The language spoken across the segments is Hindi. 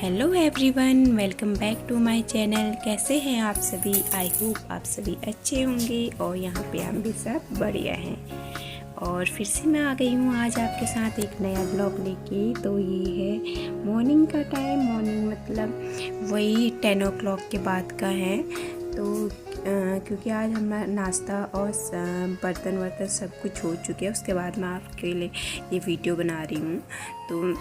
Hello everyone, welcome back to my channel. कैसे हैं आप सभी? आई होप आप सभी अच्छे होंगे और यहाँ पे हम भी सब बढ़िया हैं। और फिर से मैं आ गई हूँ आज आपके साथ एक नया ब्लॉग लेके। तो ये है मॉर्निंग का टाइम। मॉर्निंग मतलब वही 10 o'clock के बाद का है। तो क्योंकि आज हमारा नाश्ता और बर्तन वर्तन सब कुछ हो चुके हैं, उसके बाद मैं आपके लिए ये वीडियो बना रही हूँ। तो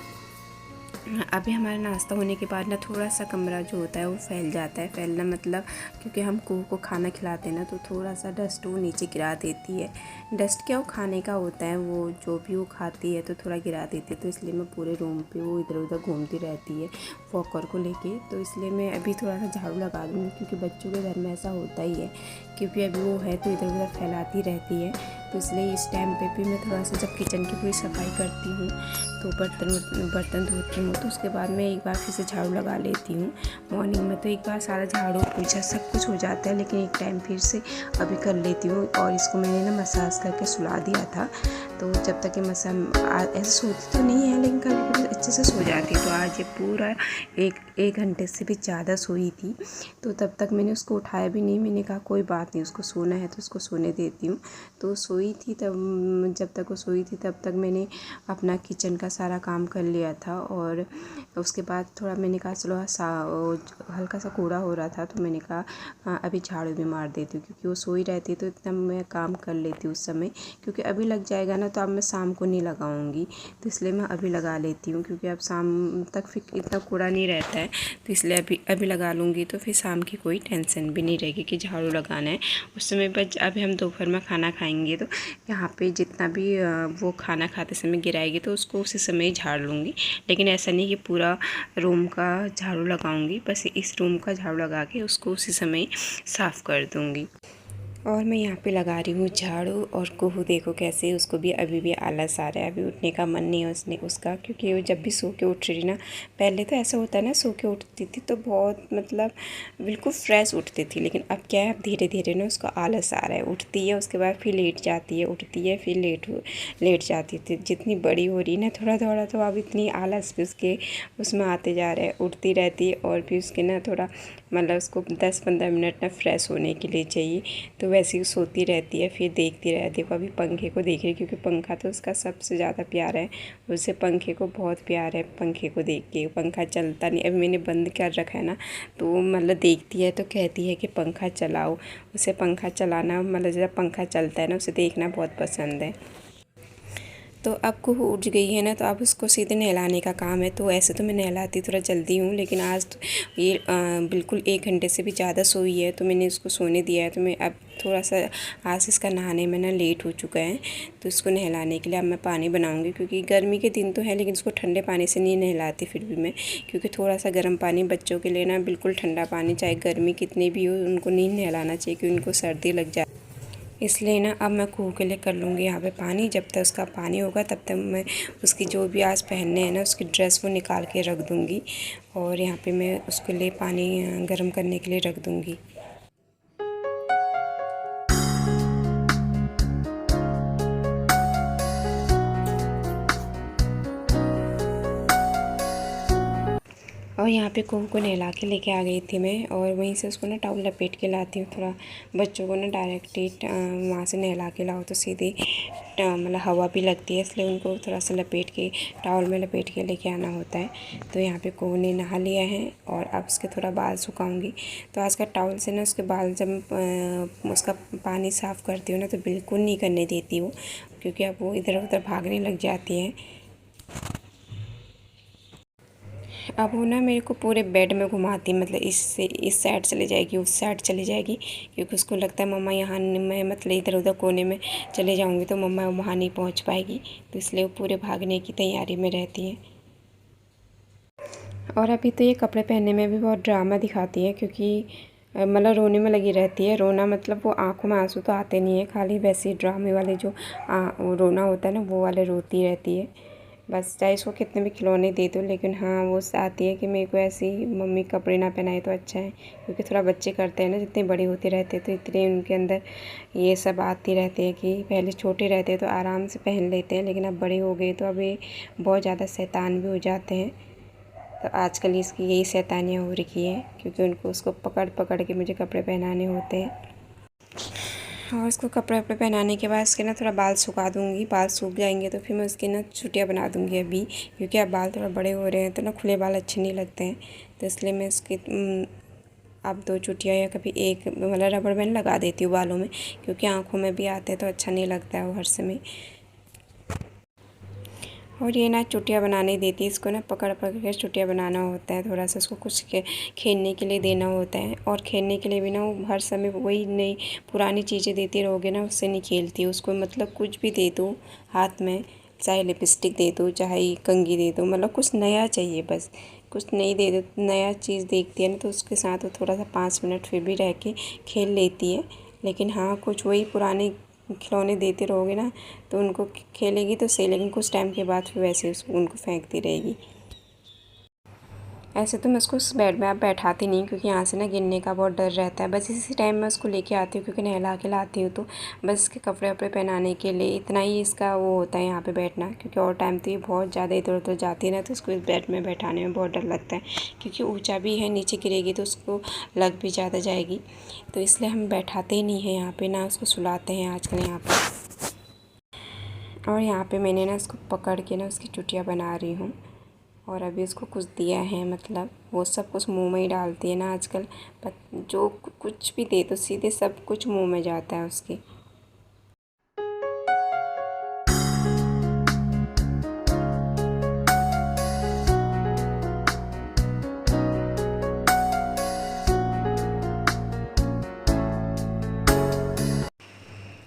अभी हमारा नाश्ता होने के बाद ना थोड़ा सा कमरा जो होता है वो फैल जाता है। फैलना मतलब क्योंकि हम कुहू को खाना खिलाते हैं ना, तो थोड़ा सा डस्ट वो नीचे गिरा देती है। डस्ट क्या, वो खाने का होता है, वो जो भी वो खाती है तो थोड़ा गिरा देती है। तो इसलिए मैं पूरे रूम पे वो इधर उधर घूमती रहती है वॉकर को लेके। तो इसलिए मैं अभी थोड़ा सा झाड़ू लगा दूँगी, क्योंकि बच्चों के घर में ऐसा होता ही है, क्योंकि अभी वो है तो इधर उधर फैलाती रहती है। तो इसलिए इस टाइम पे भी मैं थोड़ा सा जब किचन की पूरी सफाई करती हूँ तो बर्तन धोती हूँ, तो उसके बाद मैं एक बार फिर से झाड़ू लगा लेती हूँ। मॉर्निंग में तो एक बार सारा झाड़ू पोछा सब कुछ हो जाता है, लेकिन एक टाइम फिर से अभी कर लेती हूँ। और इसको मैंने ना मसाज करके सुला दिया था, तो जब तक ये ऐसे सोती तो नहीं है, लेकिन कभी कभी अच्छे से सो जाती है। तो आज ये पूरा एक घंटे से भी ज़्यादा सोई थी, तो तब तक मैंने उसको उठाया भी नहीं। मैंने कहा कोई बात नहीं, उसको सोना है तो उसको सोने देती हूँ। तो सोई थी, तब जब तक वो सोई थी तब तक मैंने अपना किचन का सारा काम कर लिया था। और उसके बाद थोड़ा मैंने कहा चलो हल्का सा कूड़ा हो रहा था, तो मैंने कहा अभी झाड़ू भी मार देती हूँ, क्योंकि वो सोई रहती है तो इतना मैं काम कर लेती हूँ उस समय। क्योंकि अभी लग जाएगा ना तो अब मैं शाम को नहीं लगाऊंगी, तो इसलिए मैं अभी लगा लेती हूँ, क्योंकि अब शाम तक फिर इतना कूड़ा नहीं रहता है। तो इसलिए अभी लगा लूँगी, तो फिर शाम की कोई टेंशन भी नहीं रहेगी कि झाड़ू लगाना है उस समय पर। अभी हम दोपहर में खाना खाएंगे, तो यहाँ पे जितना भी वो खाना खाते समय गिराएगी तो उसको उसी समय ही झाड़ लूँगी। लेकिन ऐसा नहीं कि पूरा रूम का झाड़ू लगाऊंगी, बस इस रूम का झाड़ू लगा के उसको उसी समय साफ़ कर दूँगी। और मैं यहाँ पे लगा रही हूँ झाड़ू। और कुहू देखो कैसे, उसको भी अभी भी आलस आ रहा है, अभी उठने का मन नहीं है उसका, क्योंकि वो जब भी सो के उठ रही ना, पहले तो ऐसा होता है ना, सो के उठती थी तो बहुत मतलब बिल्कुल फ्रेश उठती थी। लेकिन अब क्या है, अब धीरे धीरे ना उसको आलस आ रहा है। उठती है, उसके बाद फिर लेट जाती है, उठती है फिर लेट जाती थी। जितनी बड़ी हो रही ना थोड़ा थोड़ा, तो अब इतनी आलस भी उसके उसमें आते जा रहे हैं। उठती रहती है और फिर उसके ना थोड़ा मतलब उसको 10-15 मिनट ना फ्रेश होने के लिए चाहिए, तो वैसे ही सोती रहती है। फिर देखती रहती है, अभी पंखे को देख रही है, क्योंकि पंखा तो उसका सबसे ज़्यादा प्यार है, उसे पंखे को बहुत प्यार है। पंखे को देख के, पंखा चलता नहीं, अभी मैंने बंद कर रखा है ना, तो मतलब देखती है तो कहती है कि पंखा चलाओ। उसे पंखा चलाना मतलब जब पंखा चलता है ना, उसे देखना बहुत पसंद है। तो अब कुहू उठ गई है ना, तो अब उसको सीधे नहलाने का काम है। तो ऐसे तो मैं नहलाती थोड़ा जल्दी हूँ, लेकिन आज तो ये बिल्कुल 1 घंटे से भी ज़्यादा सोई है, तो मैंने इसको सोने दिया है। तो मैं अब थोड़ा सा आज इसका नहाने में ना लेट हो चुका है, तो इसको नहलाने के लिए अब मैं पानी बनाऊँगी। क्योंकि गर्मी के दिन तो है, लेकिन इसको ठंडे पानी से नहीं नहलाती फिर भी मैं, क्योंकि थोड़ा सा गर्म पानी बच्चों के लिए ना, बिल्कुल ठंडा पानी चाहे गर्मी कितनी भी हो उनको नहीं नहलाना चाहिए, क्योंकि उनको सर्दी लग जाए। इसलिए ना अब मैं कुहू के लिए कर लूँगी यहाँ पे पानी। जब तक उसका पानी होगा तब तक मैं उसकी जो भी आज पहनने हैं ना उसकी ड्रेस वो निकाल के रख दूँगी, और यहाँ पे मैं उसके लिए पानी गर्म करने के लिए रख दूँगी। और यहाँ पे कुहू को नहला के लेके आ गई थी मैं, और वहीं से उसको ना टॉवल लपेट के लाती हूँ। थोड़ा बच्चों को ना डायरेक्ट ही वहाँ से नहला के लाओ तो सीधे मतलब हवा भी लगती है, इसलिए उनको थोड़ा सा लपेट के टॉवल में लपेट के लेके आना होता है। तो यहाँ पे कुहू ने नहा लिया है, और अब उसके थोड़ा बाल सुखाऊंगी। तो आज का टॉवल से ना उसके बाल जब उसका पानी साफ़ करती हूँ ना, तो बिल्कुल नहीं करने देती हूँ, क्योंकि अब वो इधर उधर भागने लग जाती है। अब वो ना मेरे को पूरे बेड में घुमाती, मतलब इससे इस साइड चली जाएगी, उस साइड चली जाएगी, क्योंकि उसको लगता है मम्मा यहाँ मैं मतलब इधर उधर कोने में चले जाऊँगी तो मम्मा वहाँ नहीं पहुँच पाएगी, तो इसलिए वो पूरे भागने की तैयारी में रहती है। और अभी तो ये कपड़े पहनने में भी बहुत ड्रामा दिखाती है, क्योंकि मतलब रोने में लगी रहती है। रोना मतलब वो आँखों में आंसू तो आते नहीं है, खाली वैसे ड्रामे वाले जो वो रोना होता है ना, वो वाले रोती रहती है। बस चाहे इसको कितने भी खिलौने दे दो, लेकिन हाँ वो आती है कि मेरे को ऐसी मम्मी कपड़े ना पहनाए तो अच्छा है। क्योंकि थोड़ा बच्चे करते हैं ना, जितने बड़े होते रहते हैं तो इतने उनके अंदर ये सब आती रहती है। कि पहले छोटे रहते हैं तो आराम से पहन लेते हैं, लेकिन अब बड़े हो गए तो अब ये बहुत ज़्यादा शैतान भी हो जाते हैं। तो आजकल इसकी यही शैतानियाँ हो रखी हैं, क्योंकि उनको उसको पकड़ पकड़ के मुझे कपड़े पहनाने होते हैं। और उसको कपड़े वपड़े पहनाने के बाद उसके ना थोड़ा बाल सुखा दूँगी। बाल सूख जाएंगे तो फिर मैं उसकी ना चुटिया बना दूँगी अभी, क्योंकि अब बाल थोड़ा बड़े हो रहे हैं तो ना खुले बाल अच्छे नहीं लगते हैं। तो इसलिए मैं उसकी अब 2 चुटिया या कभी एक मतलब रबर बैंड लगा देती हूँ बालों में, क्योंकि आँखों में भी आते हैं तो अच्छा नहीं लगता है वो हर समय। और ये ना चुटिया बनाने देती है, इसको ना पकड़ पकड़ के चुटिया बनाना होता है। थोड़ा सा उसको कुछ खेलने के लिए देना होता है, और खेलने के लिए भी ना वो हर समय वही नई पुरानी चीज़ें देती रहोगे ना, उससे नहीं खेलती। उसको मतलब कुछ भी दे दो हाथ में, चाहे लिपस्टिक दे दो, चाहे कंघी दे दो, मतलब कुछ नया चाहिए बस। कुछ नई दे दो, नया चीज़ देखती है ना तो उसके साथ वो थोड़ा सा 5 मिनट फिर भी रह के खेल लेती है। लेकिन हाँ, कुछ वही पुराने खिलौने देते रहोगे ना तो उनको खेलेगी तो सही, लेकिन कुछ टाइम के बाद फिर वैसे उनको फेंकती रहेगी। ऐसे तो मैं उसको उस बेड में आप बैठाती नहीं, क्योंकि यहाँ से ना गिरने का बहुत डर रहता है। बस इसी टाइम मैं उसको लेके आती हूँ, क्योंकि नहला के लाती हूँ तो बस इसके कपड़े वपड़े पहनाने के लिए इतना ही इसका वो होता है यहाँ पे बैठना। क्योंकि और टाइम तो ये बहुत ज़्यादा इधर उधर जाती है ना, तो उसको इस बेड में बैठाने में बहुत डर लगता है, क्योंकि ऊँचा भी है, नीचे गिरेगी तो उसको लग भी ज़्यादा जाएगी। तो इसलिए हम बैठाते ही नहीं हैं यहाँ पर, ना उसको सुलाते हैं आजकल यहाँ पर। और यहाँ पे मैंने ना इसको पकड़ के ना उसकी चुटिया बना रही हूँ। और अभी उसको कुछ दिया है, मतलब वो सब कुछ मुंह में ही डालती है ना आजकल। जो कुछ भी दे तो सीधे सब कुछ मुंह में जाता है उसके।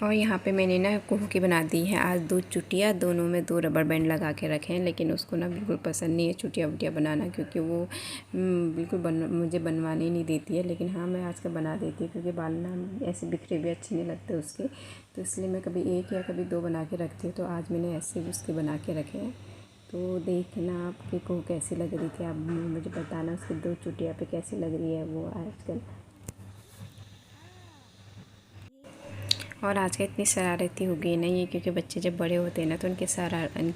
और यहाँ पे मैंने ना कुहू की बना दी है आज 2 चुटिया, दोनों में 2 रबर बैंड लगा के रखे हैं। लेकिन उसको ना बिल्कुल पसंद नहीं है चुटिया वुटिया बनाना, क्योंकि वो बिल्कुल मुझे बनवाने नहीं देती है। लेकिन हाँ, मैं आजकल बना देती हूँ, क्योंकि बाल ना ऐसे बिखरे भी अच्छे नहीं लगते उसके। तो इसलिए मैं कभी 1 या कभी 2 बना के रखती हूँ। तो आज मैंने ऐसे उसके बना के रखे हैं। तो देखना आपकी कुहू कैसी लग रही थी, आप मुझे बताना उसकी 2 चुटिया पे कैसी लग रही है वो आजकल। और आजकल इतनी शरारती हो गई ना ये, क्योंकि बच्चे जब बड़े होते हैं ना तो इनकी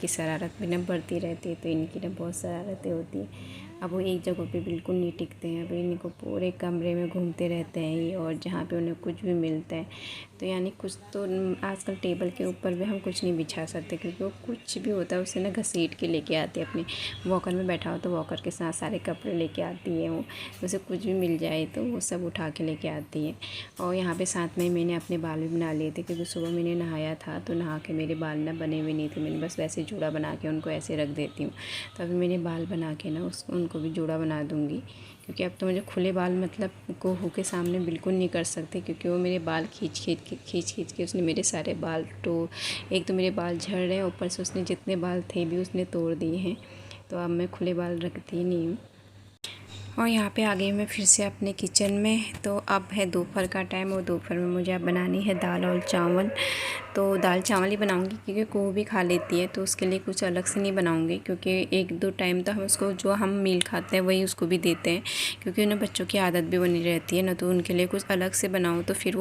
शरारत भी ना बढ़ती रहती है। तो इनकी ना बहुत शरारतें होती हैं। अब वो एक जगह पे बिल्कुल नहीं टिकते हैं। अब इनको पूरे कमरे में घूमते रहते हैं ये, और जहाँ पे उन्हें कुछ भी मिलता है तो यानी कुछ तो आजकल टेबल के ऊपर भी हम कुछ नहीं बिछा सकते, क्योंकि वो कुछ भी होता है उसे ना घसीट के लेके आती है। अपने वॉकर में बैठा हो तो वॉकर के साथ सारे कपड़े लेके आती है वो। उसे कुछ भी मिल जाए तो वो सब उठा के लेके आती है। और यहाँ पे साथ में मैंने अपने बाल भी बना लिए थे, क्योंकि सुबह मैंने नहाया था तो नहा के मेरे बाल ना बने हुए नहीं थे। मैंने बस वैसे जूड़ा बना के उनको ऐसे रख देती हूँ। तो अभी मैंने बाल बना के ना उनको भी जूड़ा बना दूँगी, क्योंकि अब तो मुझे खुले बाल मतलब कुहू के सामने बिल्कुल नहीं कर सकते, क्योंकि वो मेरे बाल खींच के उसने मेरे सारे बाल एक तो मेरे बाल झड़ रहे हैं, ऊपर से उसने जितने बाल थे भी उसने तोड़ दिए हैं। तो अब मैं खुले बाल रखती ही नहीं हूँ। और यहाँ पे आ गई मैं फिर से अपने किचन में। तो अब है दोपहर का टाइम, और दोपहर में मुझे अब बनानी है दाल और चावल। तो दाल चावल ही बनाऊंगी, क्योंकि कोहू भी खा लेती है, तो उसके लिए कुछ अलग से नहीं बनाऊंगी। क्योंकि 1-2 टाइम तो हम उसको जो हम मील खाते हैं वही उसको भी देते हैं, क्योंकि उन्हें बच्चों की आदत भी बनी रहती है ना। तो उनके लिए कुछ अलग से बनाऊँ तो फिर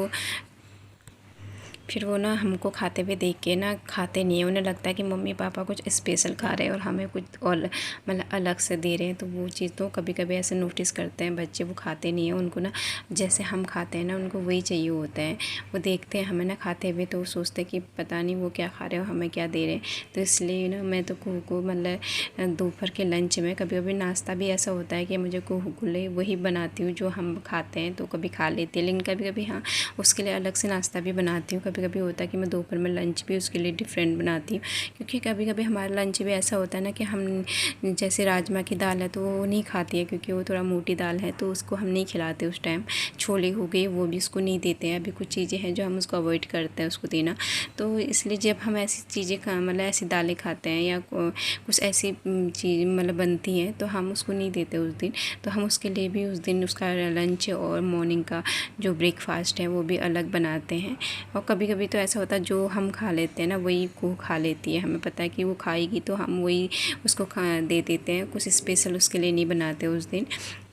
वो ना हमको खाते हुए देख के ना खाते नहीं है। उन्हें लगता है कि मम्मी पापा कुछ स्पेशल खा रहे हैं और हमें कुछ और मतलब अलग से दे रहे हैं। तो वो चीज़ तो कभी कभी ऐसे नोटिस करते हैं बच्चे, वो खाते नहीं हैं। उनको ना जैसे हम खाते हैं ना उनको वही चाहिए होता है। वो देखते हैं हमें ना खाते हुए तो वो सोचते हैं कि पता नहीं वो क्या खा रहे हो, हमें क्या दे रहे हैं। तो इसलिए ना मैं तो कुहू को मतलब दोपहर के लंच में कभी कभी नाश्ता भी ऐसा होता है कि मुझे कुहू के लिए वही बनाती हूँ जो हम खाते हैं, तो कभी खा लेती है। लेकिन कभी कभी हाँ, उसके लिए अलग से नाश्ता भी बनाती हूँ। कभी कभी होता है कि मैं दोपहर में लंच भी उसके लिए डिफरेंट बनाती हूँ, क्योंकि कभी कभी हमारा लंच भी ऐसा होता है ना कि हम जैसे राजमा की दाल है तो वो नहीं खाती है, क्योंकि वो थोड़ा मोटी दाल है, तो उसको हम नहीं खिलाते उस टाइम। छोले हो गए वो भी उसको नहीं देते हैं। अभी कुछ चीज़ें हैं जो हम उसको अवॉइड करते हैं उसको देना। तो इसलिए जब हम ऐसी चीज़ें मतलब ऐसी दालें खाते हैं या कुछ ऐसी चीज़ मतलब बनती हैं तो हम उसको नहीं देते उस दिन। तो हम उसके लिए भी उस दिन उसका लंच और मॉर्निंग का जो ब्रेकफास्ट है वो भी अलग बनाते हैं। और कभी कभी तो ऐसा होता है जो हम खा लेते हैं ना वही कुहू खा लेती है। हमें पता है कि वो खाएगी तो हम वही उसको दे देते हैं, कुछ स्पेशल उसके लिए नहीं बनाते उस दिन।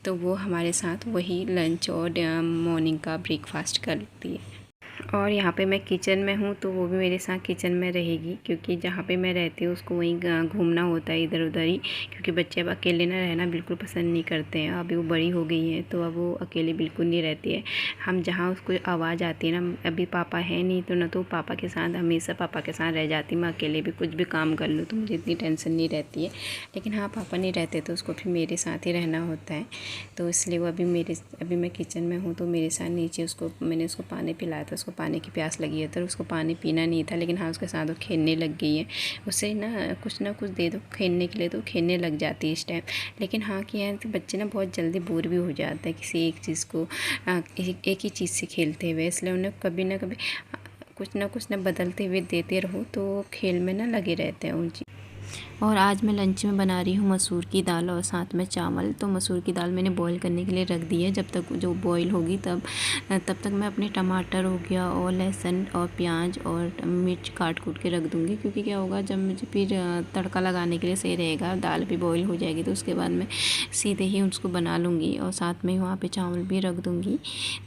तो वो हमारे साथ वही लंच और मॉर्निंग का ब्रेकफास्ट करती है। और यहाँ पे मैं किचन में हूँ तो वो भी मेरे साथ किचन में रहेगी, क्योंकि जहाँ पे मैं रहती हूँ उसको वहीं घूमना होता है इधर उधर ही, क्योंकि बच्चे अब अकेले ना रहना बिल्कुल पसंद नहीं करते हैं। अभी वो बड़ी हो गई है तो अब वो अकेले बिल्कुल नहीं रहती है। हम जहाँ उसको आवाज़ आती है ना, अभी पापा है नहीं तो ना, तो पापा के साथ हमेशा पापा के साथ रह जाती। मैं अकेले भी कुछ भी काम कर लूँ तो मुझे इतनी टेंशन नहीं रहती है। लेकिन हाँ, पापा नहीं रहते तो उसको फिर मेरे साथ ही रहना होता है। तो इसलिए वो अभी मैं किचन में हूँ तो मेरे साथ नीचे मैंने उसको पानी पिलाया था। उसको पानी की प्यास लगी है तो उसको पानी पीना नहीं था, लेकिन हाँ उसके साथ वो खेलने लग गई है। उसे ना कुछ दे दो खेलने के लिए तो खेलने लग जाती है इस टाइम। लेकिन हाँ क्या है, तो बच्चे ना बहुत जल्दी बोर भी हो जाते हैं किसी एक चीज़ को एक ही चीज़ से खेलते हुए, इसलिए उन्हें कभी ना कभी कुछ ना बदलते हुए देते रहो तो खेल में ना लगे रहते हैं उन। और आज मैं लंच में बना रही हूँ मसूर की दाल और साथ में चावल। तो मसूर की दाल मैंने बॉईल करने के लिए रख दी है। जब तक जो बॉईल होगी तब तक मैं अपने टमाटर हो गया और लहसुन और प्याज और मिर्च काट के रख दूँगी, क्योंकि क्या होगा जब मुझे फिर तड़का लगाने के लिए सही रहेगा। दाल भी बॉईल हो जाएगी तो उसके बाद मैं सीधे ही उसको बना लूँगी और साथ में वहाँ पर चावल भी रख दूँगी।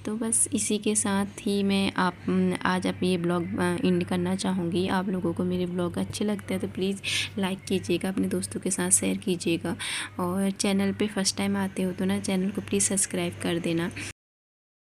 तो बस इसी के साथ ही मैं आज ये ब्लॉग एंड करना चाहूँगी। आप लोगों को मेरे ब्लॉग अच्छे लगते हैं तो प्लीज़ लाइक कीजिएगा, अपने दोस्तों के साथ शेयर कीजिएगा, और चैनल पे फर्स्ट टाइम आते हो तो ना चैनल को प्लीज़ सब्सक्राइब कर देना।